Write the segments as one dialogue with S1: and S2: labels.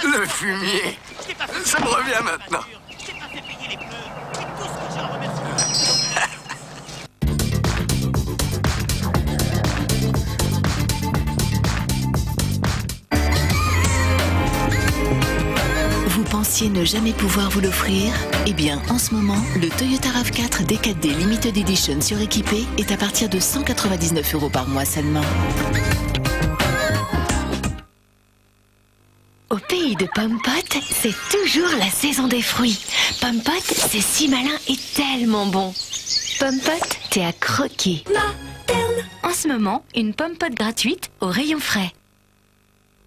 S1: Le fumier. Ça me revient maintenant.
S2: J'ai pas fait payer les pneus. C'est tout ce que j'ai à remercier.
S3: Vous pensiez ne jamais pouvoir vous l'offrir? Eh bien, en ce moment, le Toyota RAV4 D4D Limited Edition suréquipé est à partir de 199 € par mois seulement.
S4: Au pays de Pompot, c'est toujours la saison des fruits. Pompot, c'est si malin et tellement bon. Pompot, t'es à croquer. Materne. En ce moment, une Pompot gratuite au rayon frais.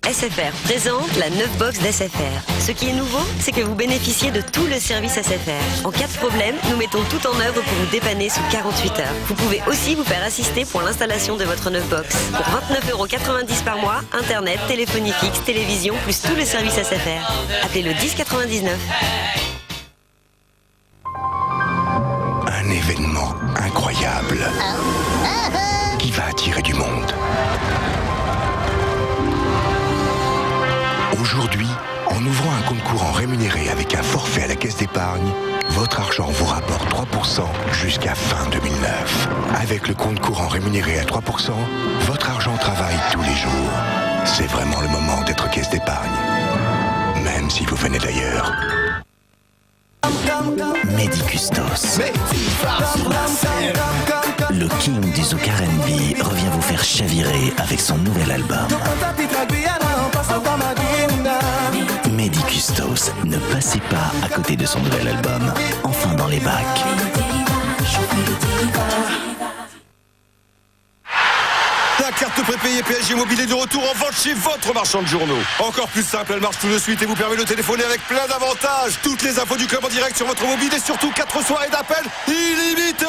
S5: SFR présente la 9 box d'SFR. Ce qui est nouveau, c'est que vous bénéficiez de tout le service SFR. En cas de problème, nous mettons tout en œuvre pour vous dépanner sous 48 heures. Vous pouvez aussi vous faire assister pour l'installation de votre 9 box. Pour 29,90 € par mois, internet, téléphonie fixe, télévision, plus tout le service SFR. Appelez le 1099.
S6: Un événement incroyable qui va attirer du monde. Aujourd'hui, en ouvrant un compte courant rémunéré avec un forfait à la caisse d'épargne, votre argent vous rapporte 3% jusqu'à fin 2009. Avec le compte courant rémunéré à 3%, votre argent travaille tous les jours. C'est vraiment le moment d'être caisse d'épargne, même si vous venez d'ailleurs.
S7: Medicustos. Le king du zouk R&B revient vous faire chavirer avec son nouvel album. Medicustos, ne passez pas à côté de son nouvel album, enfin dans les bacs.
S8: La carte prépayée PSG Mobile est de retour en vente chez votre marchand de journaux. Encore plus simple, elle marche tout de suite et vous permet de téléphoner avec plein d'avantages. Toutes les infos du club en direct sur votre mobile et surtout 4 soirées d'appel illimitées.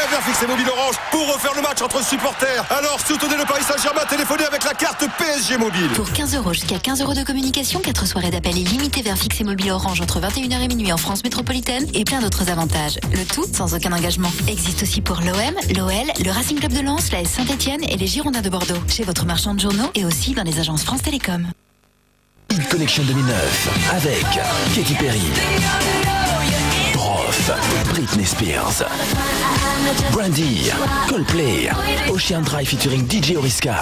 S8: Verfix et Mobile Orange pour refaire le match entre supporters. Alors soutenez le Paris Saint-Germain, téléphonez avec la carte PSG Mobile.
S3: Pour 15 € jusqu'à 15 € de communication, 4 soirées d'appel illimité vers Fixe et Mobile Orange entre 21h et minuit en France métropolitaine et plein d'autres avantages. Le tout sans aucun engagement. Existe aussi pour l'OM, l'OL, le Racing Club de Lens, la S Saint-Etienne et les Girondins de Bordeaux. Chez votre marchand de journaux et aussi dans les agences France Télécom.
S7: Hit Connection 2009 avec Katy Perry, Prof, Britney Spears, Brandy, Coldplay, Ocean Drive featuring DJ Oriska.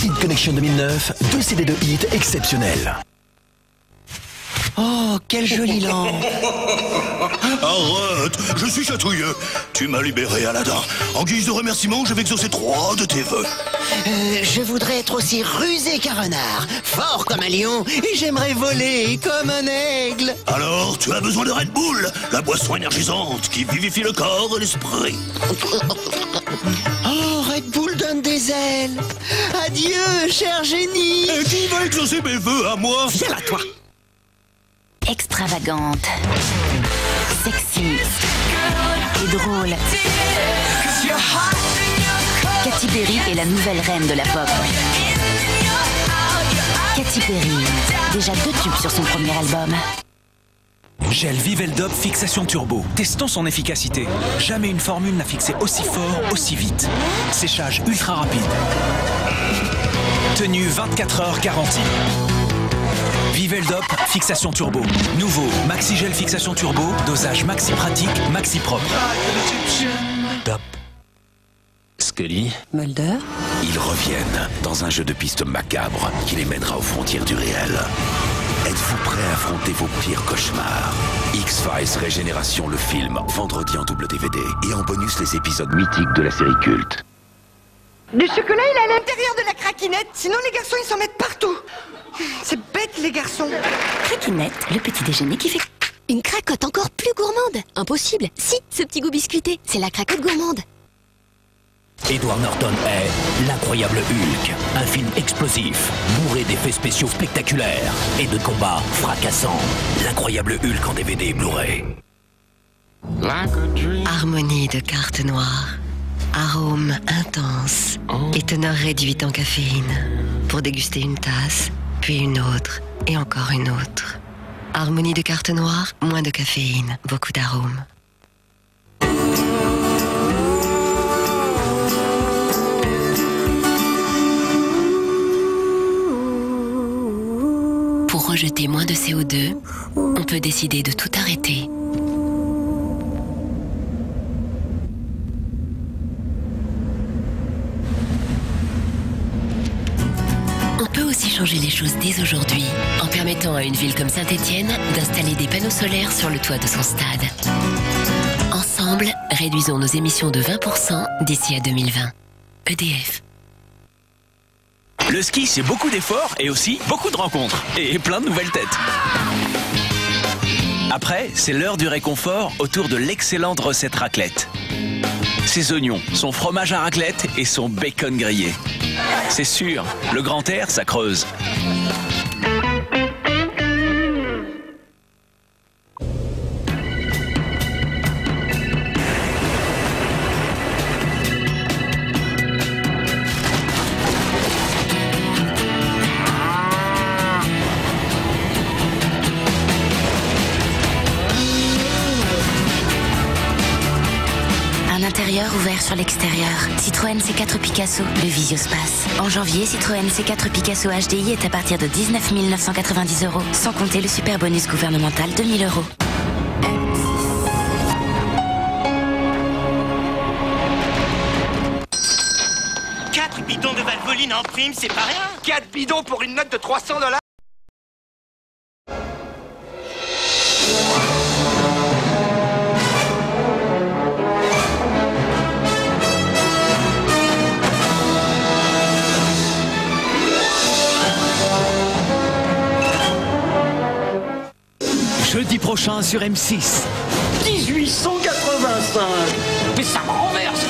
S7: Hit Connection 2009, 2 CD de hit exceptionnels.
S9: Oh, quelle jolie lampe!
S10: Arrête, je suis chatouilleux. Tu m'as libéré, Aladdin. En guise de remerciement, je vais exaucer 3 de tes vœux.
S9: Je voudrais être aussi rusé qu'un renard, fort comme un lion, et j'aimerais voler comme un aigle.
S10: Alors, tu as besoin de Red Bull, la boisson énergisante qui vivifie le corps et l'esprit.
S9: Oh, Red Bull donne des ailes. Adieu, cher génie.
S10: Et qui va exaucer mes vœux à moi?
S9: Viens là, toi.
S3: Extravagante, sexy et drôle. Katy Perry est la nouvelle reine de la pop. Katy Perry, déjà 2 tubes sur son premier album.
S11: Gel Viveldop Fixation Turbo. Testons son efficacité. Jamais une formule n'a fixé aussi fort, aussi vite. Séchage ultra rapide. Tenue 24 heures garantie. Viveldop Fixation Turbo. Nouveau Maxi Gel Fixation Turbo. Dosage maxi pratique, maxi propre.
S7: Top. Scully,
S4: Mulder.
S7: ils reviennent dans un jeu de pistes macabre qui les mènera aux frontières du réel. Êtes-vous prêt à affronter vos pires cauchemars? X-Files Régénération, le film, vendredi en double DVD. Et en bonus, les épisodes mythiques de la série culte.
S12: Du chocolat, il est à l'intérieur de la craquinette. Sinon, les garçons, ils s'en mettent partout. C'est bête, les garçons.
S4: Craquinette, le petit déjeuner qui fait... Une cracotte encore plus gourmande. Impossible. Si, ce petit goût biscuité, c'est la cracotte gourmande.
S7: Edward Norton est L'incroyable Hulk, un film explosif, bourré d'effets spéciaux spectaculaires et de combats fracassants. L'incroyable Hulk en DVD et Blu-ray.
S5: Harmonie de carte noire. Arôme intense et teneur réduite en caféine. Pour déguster une tasse, puis une autre et encore une autre. Harmonie de carte noire, moins de caféine, beaucoup d'arômes.
S13: Pour rejeter moins de CO2, on peut décider de tout arrêter. On peut aussi changer les choses dès aujourd'hui, en permettant à une ville comme Saint-Étienne d'installer des panneaux solaires sur le toit de son stade. Ensemble, réduisons nos émissions de 20% d'ici à 2020. EDF.
S11: Le ski, c'est beaucoup d'efforts et aussi beaucoup de rencontres. Et plein de nouvelles têtes. Après, c'est l'heure du réconfort autour de l'excellente recette raclette. Ses oignons, son fromage à raclette et son bacon grillé. C'est sûr, le grand air, ça creuse.
S13: Intérieur ouvert sur l'extérieur. Citroën C4 Picasso, le Visiospace. En janvier, Citroën C4 Picasso HDI est à partir de 19 990 €, sans compter le super bonus gouvernemental de 1 000 €.
S2: Quatre bidons de Valvoline en prime, c'est pas rien.
S1: 4 bidons pour une note de $300.
S11: Jeudi prochain sur M6.
S14: 1885. Mais ça me renverse.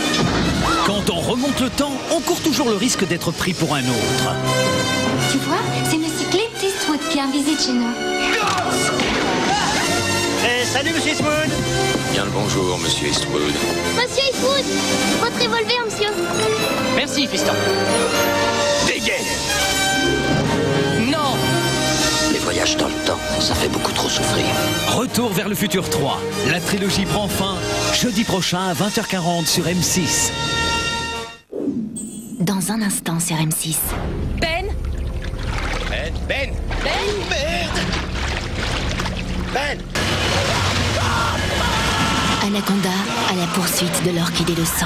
S11: Quand on remonte le temps, on court toujours le risque d'être pris pour un autre.
S15: Tu vois, c'est Monsieur Clint Eastwood qui est en visite chez nous.
S2: Salut, Monsieur Eastwood.
S7: Bien le bonjour, Monsieur Eastwood.
S15: Monsieur Eastwood, votre revolver, monsieur.
S14: Merci, fiston.
S1: Dégaine.
S14: Non.
S9: Les voyages dans le temps, ça fait beaucoup trop souffrir.
S11: Retour vers le futur 3. La trilogie prend fin jeudi prochain à 20h40 sur M6.
S13: Dans un instant sur M6.
S14: Ben.
S2: Ben.
S13: Anaconda à la poursuite de l'orchidée de sang.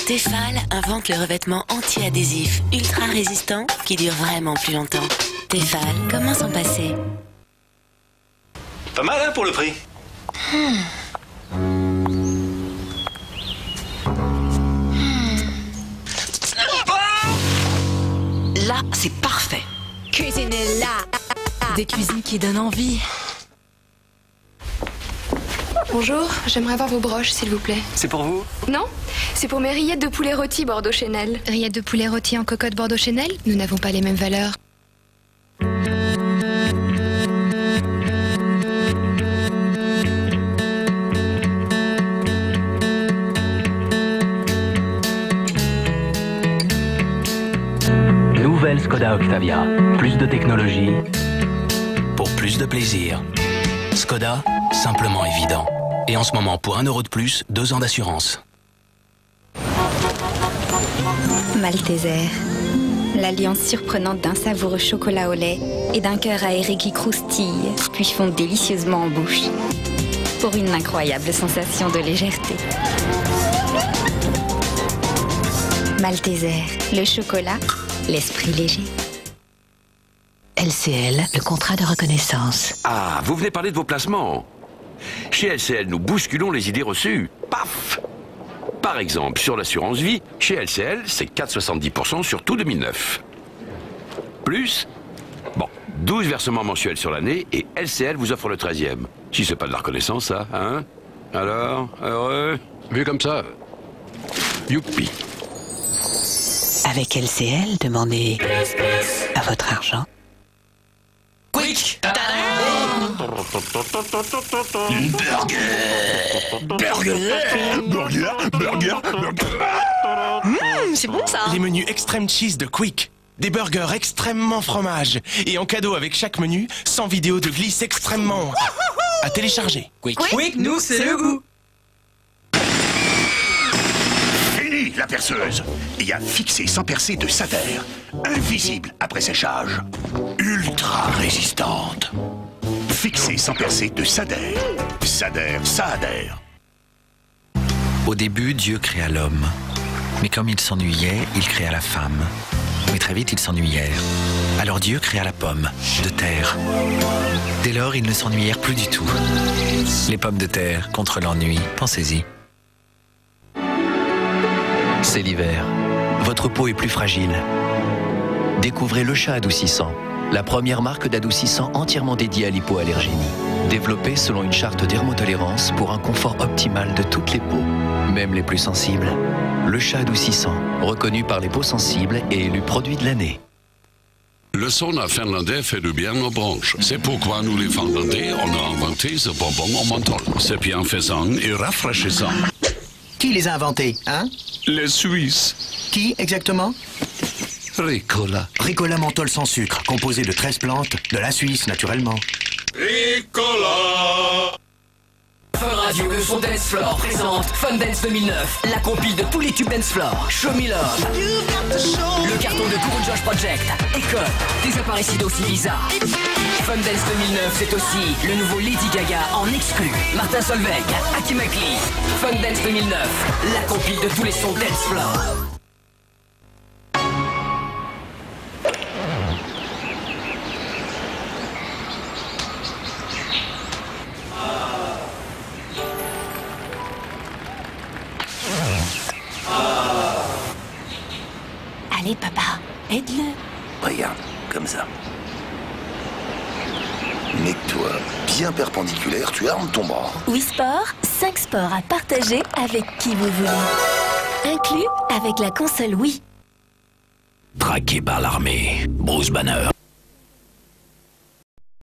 S13: Tefal invente le revêtement anti-adhésif ultra résistant qui dure vraiment plus longtemps. Tefal, comment s'en passer?
S10: Pas mal, hein, pour le prix.
S9: Là, c'est parfait.
S4: Cuisinez là. Des cuisines qui donnent envie.
S16: Bonjour, j'aimerais avoir vos broches, s'il vous plaît.
S10: C'est pour vous?
S16: Non, c'est pour mes rillettes de poulet rôti Bordeaux Chenel.
S4: Rillettes de poulet rôti en cocotte Bordeaux Chenel? Nous n'avons pas les mêmes valeurs.
S17: Nouvelle Skoda Octavia. Plus de technologie pour plus de plaisir. Skoda, simplement évident. Et en ce moment, pour 1 € de plus, 2 ans d'assurance.
S18: Malteser. L'alliance surprenante d'un savoureux chocolat au lait et d'un cœur aéré qui croustille, puis fond délicieusement en bouche. Pour une incroyable sensation de légèreté. Malteser. Le chocolat, l'esprit léger.
S19: LCL, le contrat de reconnaissance.
S7: Ah, vous venez parler de vos placements. Chez LCL, nous bousculons les idées reçues. Paf! Par exemple, sur l'assurance vie, chez LCL, c'est 4,70% sur tout 2009. Plus, 12 versements mensuels sur l'année et LCL vous offre le 13e. Si c'est pas de la reconnaissance, ça, hein? Alors, heureux? Vu comme ça, youpi.
S19: Avec LCL, demandez à votre argent.
S14: Quick.
S20: C'est bon ça.
S21: Les menus extrême cheese de Quick. Des burgers extrêmement fromage. Et en cadeau avec chaque menu, 100 vidéos de glisse extrêmement... à télécharger.
S20: Quick, nous c'est le goût.
S10: Fini la perceuse. Il y a fixé sans percer de Sader. Invisible après séchage. Ultra résistante. Fixé sans percer de Sader. Sader, ça adhère.
S22: Au début, Dieu créa l'homme. Mais comme il s'ennuyait, il créa la femme. Mais très vite, ils s'ennuyèrent. Alors Dieu créa la pomme, de terre. Dès lors, ils ne s'ennuyèrent plus du tout. Les pommes de terre contre l'ennui, pensez-y. C'est l'hiver. Votre peau est plus fragile. Découvrez le chat adoucissant, la première marque d'adoucissant entièrement dédiée à l'hypoallergénie. Développée selon une charte dermotolérance pour un confort optimal de toutes les peaux, même les plus sensibles. Le chat adoucissant, reconnu par les peaux sensibles et élu produit de l'année.
S23: Le sauna finlandais fait du bien aux bronches. C'est pourquoi nous, les Finlandais, on a inventé ce bonbon au menthol. C'est bienfaisant et rafraîchissant.
S9: Qui les a inventés, hein?
S23: Les Suisses.
S9: Qui, exactement?
S23: Ricola.
S9: Ricola menthol sans sucre, composé de 13 plantes, de la Suisse, naturellement.
S23: Ricola.
S14: Fun Radio et son Dance Floor présente Fun Dance 2009, la compile de tous les tubes Dance Floor. Show Me Love, le carton de Cool Josh Project, École, Desaparecido aussi bizarre. Fun Dance 2009, c'est aussi le nouveau Lady Gaga en exclu, Martin Solveig, Aki Makli. Fun Dance 2009, la compile de tous les sons Dance Floor.
S4: Allez, papa, aide-le.
S10: Regarde, comme ça. Mets-toi bien perpendiculaire, tu armes ton bras.
S4: Wii Sport, 5 sports à partager avec qui vous voulez. Inclus avec la console Wii.
S7: Traqué par l'armée, Bruce Banner.